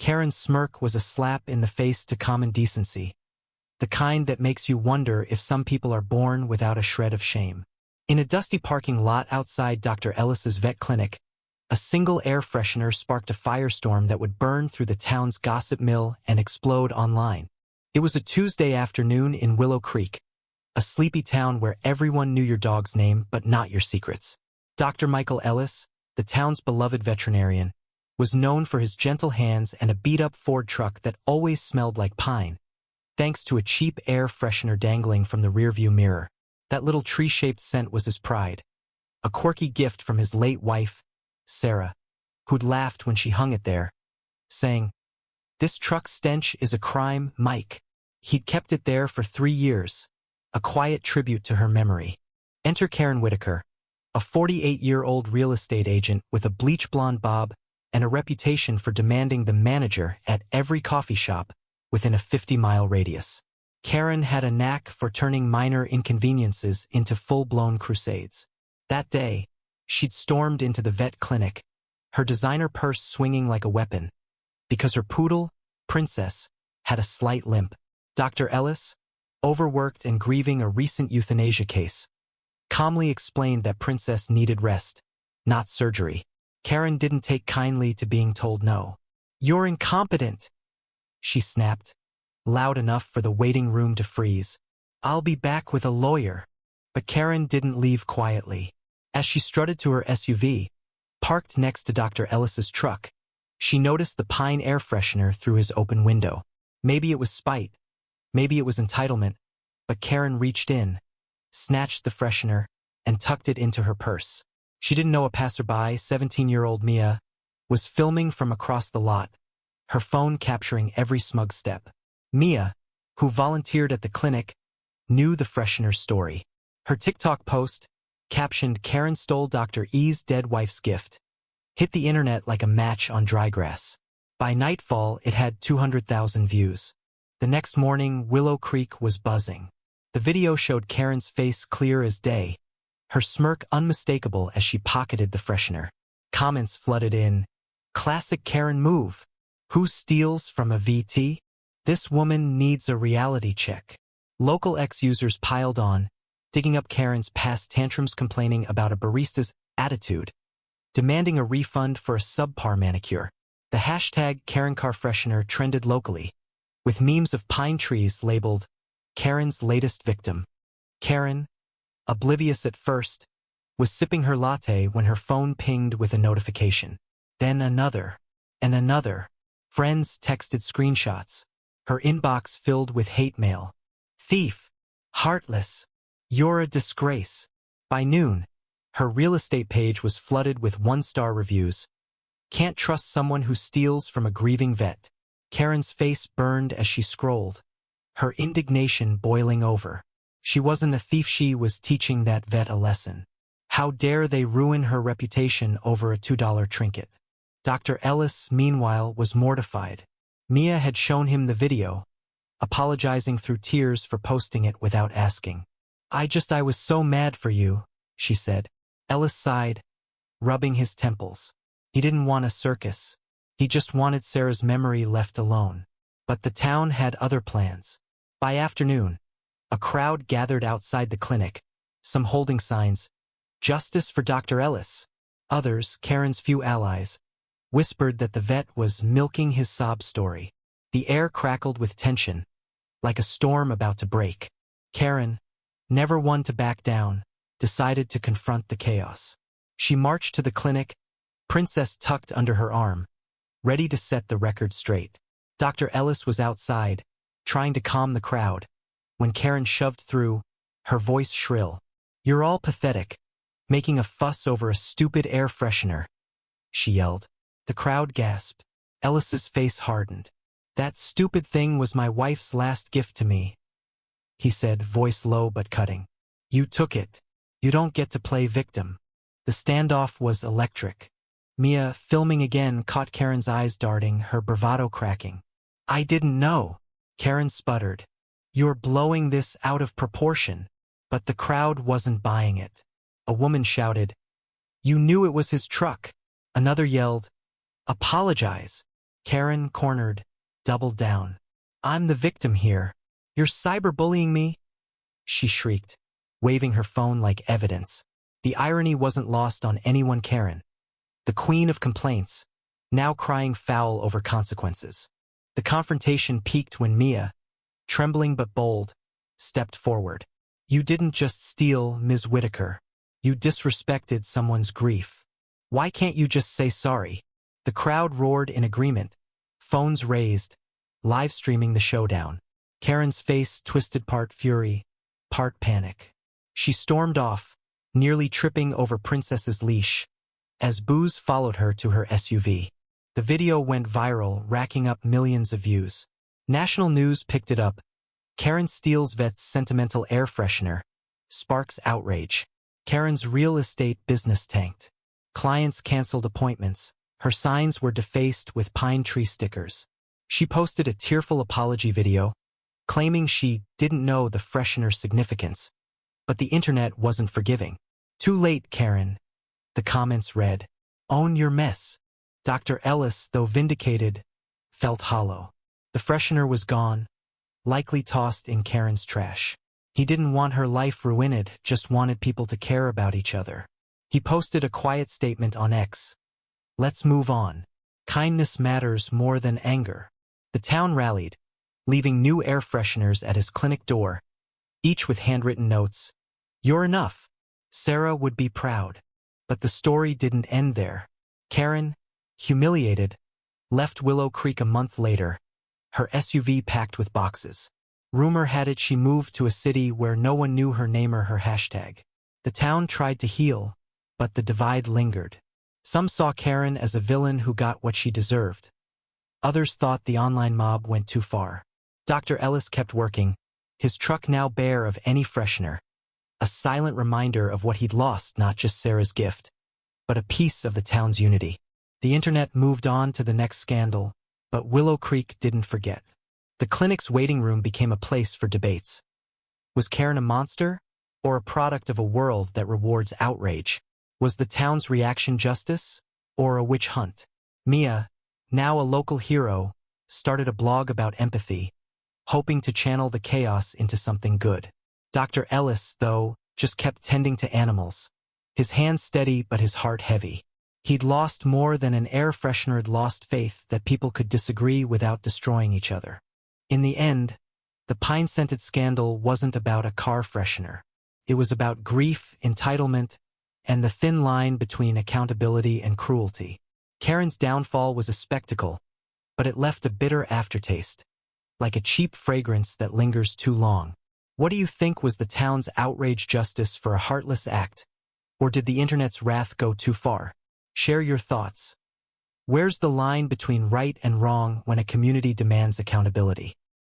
Karen's smirk was a slap in the face to common decency, the kind that makes you wonder if some people are born without a shred of shame. In a dusty parking lot outside Dr. Ellis's vet clinic, a single air freshener sparked a firestorm that would burn through the town's gossip mill and explode online. It was a Tuesday afternoon in Willow Creek, a sleepy town where everyone knew your dog's name but not your secrets. Dr. Michael Ellis, the town's beloved veterinarian, was known for his gentle hands and a beat-up Ford truck that always smelled like pine, thanks to a cheap air freshener dangling from the rearview mirror. That little tree-shaped scent was his pride, a quirky gift from his late wife, Sarah, who'd laughed when she hung it there, saying, "This truck stench is a crime, Mike." He'd kept it there for 3 years, a quiet tribute to her memory. Enter Karen Whitaker, a 48-year-old real estate agent with a bleach-blonde bob and a reputation for demanding the manager at every coffee shop within a 50-mile radius. Karen had a knack for turning minor inconveniences into full-blown crusades. That day, she'd stormed into the vet clinic, her designer purse swinging like a weapon, because her poodle, Princess, had a slight limp. Dr. Ellis, overworked and grieving a recent euthanasia case, calmly explained that Princess needed rest, not surgery. Karen didn't take kindly to being told no. "You're incompetent," she snapped, loud enough for the waiting room to freeze. "I'll be back with a lawyer." But Karen didn't leave quietly. As she strutted to her SUV, parked next to Dr. Ellis's truck, she noticed the pine air freshener through his open window. Maybe it was spite, maybe it was entitlement, but Karen reached in, snatched the freshener, and tucked it into her purse. She didn't know a passerby, 17-year-old Mia, was filming from across the lot, her phone capturing every smug step. Mia, who volunteered at the clinic, knew the freshener's story. Her TikTok post, captioned "Karen stole Dr. E's dead wife's gift," hit the internet like a match on dry grass. By nightfall, it had 200,000 views. The next morning, Willow Creek was buzzing. The video showed Karen's face clear as day, her smirk unmistakable as she pocketed the freshener. Comments flooded in, "Classic Karen move. Who steals from a VT? This woman needs a reality check." Local ex-users piled on, digging up Karen's past tantrums, complaining about a barista's attitude, demanding a refund for a subpar manicure. The hashtag #KarenCarFreshener trended locally, with memes of pine trees labeled Karen's latest victim. Karen, oblivious at first, was sipping her latte when her phone pinged with a notification. Then another, and another. Friends texted screenshots, her inbox filled with hate mail. "Thief. Heartless. You're a disgrace." By noon, her real estate page was flooded with 1-star reviews. "Can't trust someone who steals from a grieving vet." Karen's face burned as she scrolled, her indignation boiling over. She wasn't a thief, she was teaching that vet a lesson. How dare they ruin her reputation over a $2 trinket? Dr. Ellis, meanwhile, was mortified. Mia had shown him the video, apologizing through tears for posting it without asking. I was so mad for you," she said. Ellis sighed, rubbing his temples. He didn't want a circus. He just wanted Sarah's memory left alone. But the town had other plans. By afternoon, a crowd gathered outside the clinic, some holding signs, "Justice for Dr. Ellis." Others, Karen's few allies, whispered that the vet was milking his sob story. The air crackled with tension, like a storm about to break. Karen, never one to back down, decided to confront the chaos. She marched to the clinic, Princess tucked under her arm, ready to set the record straight. Dr. Ellis was outside, trying to calm the crowd, when Karen shoved through, her voice shrill. "You're all pathetic, making a fuss over a stupid air freshener," she yelled. The crowd gasped. Ellis's face hardened. "That stupid thing was my wife's last gift to me," he said, voice low but cutting. "You took it. You don't get to play victim." The standoff was electric. Mia, filming again, caught Karen's eyes darting, her bravado cracking. "I didn't know," Karen sputtered. "You're blowing this out of proportion." But the crowd wasn't buying it. A woman shouted, "You knew it was his truck." Another yelled, "Apologize." Karen, cornered, doubled down. I'm the victim here. You're cyberbullying me? She shrieked, waving her phone like evidence. The irony wasn't lost on anyone. Karen, the queen of complaints, now crying foul over consequences. The confrontation peaked when Mia, trembling but bold, stepped forward. You didn't just steal, Ms. Whitaker. You disrespected someone's grief. Why can't you just say sorry? The crowd roared in agreement, phones raised, live streaming the showdown. Karen's face twisted, part fury, part panic. She stormed off, nearly tripping over Princess's leash, as boos followed her to her SUV. The video went viral, racking up millions of views. National news picked it up. Karen steals vet's sentimental air freshener, sparks outrage. Karen's real estate business tanked. Clients canceled appointments. Her signs were defaced with pine tree stickers. She posted a tearful apology video, claiming she didn't know the freshener's significance. But the internet wasn't forgiving. Too late, Karen. The comments read, own your mess. Dr. Ellis, though vindicated, felt hollow. The freshener was gone, likely tossed in Karen's trash. He didn't want her life ruined, just wanted people to care about each other. He posted a quiet statement on X. Let's move on. Kindness matters more than anger. The town rallied, leaving new air fresheners at his clinic door, each with handwritten notes. You're enough. Sarah would be proud. But the story didn't end there. Karen, humiliated, left Willow Creek a month later, her SUV packed with boxes. Rumor had it she moved to a city where no one knew her name or her hashtag. The town tried to heal, but the divide lingered. Some saw Karen as a villain who got what she deserved. Others thought the online mob went too far. Dr. Ellis kept working, his truck now bare of any freshener, a silent reminder of what he'd lost, not just Sarah's gift, but a piece of the town's unity. The internet moved on to the next scandal, but Willow Creek didn't forget. The clinic's waiting room became a place for debates. Was Karen a monster, or a product of a world that rewards outrage? Was the town's reaction justice, or a witch hunt? Mia, now a local hero, started a blog about empathy, hoping to channel the chaos into something good. Dr. Ellis, though, just kept tending to animals, his hands steady but his heart heavy. He'd lost more than an air freshener'd lost faith that people could disagree without destroying each other. In the end, the pine-scented scandal wasn't about a car freshener. It was about grief, entitlement, and the thin line between accountability and cruelty. Karen's downfall was a spectacle, but it left a bitter aftertaste, like a cheap fragrance that lingers too long. What do you think was the town's outrage justice for a heartless act? Or did the internet's wrath go too far? Share your thoughts. Where's the line between right and wrong when a community demands accountability?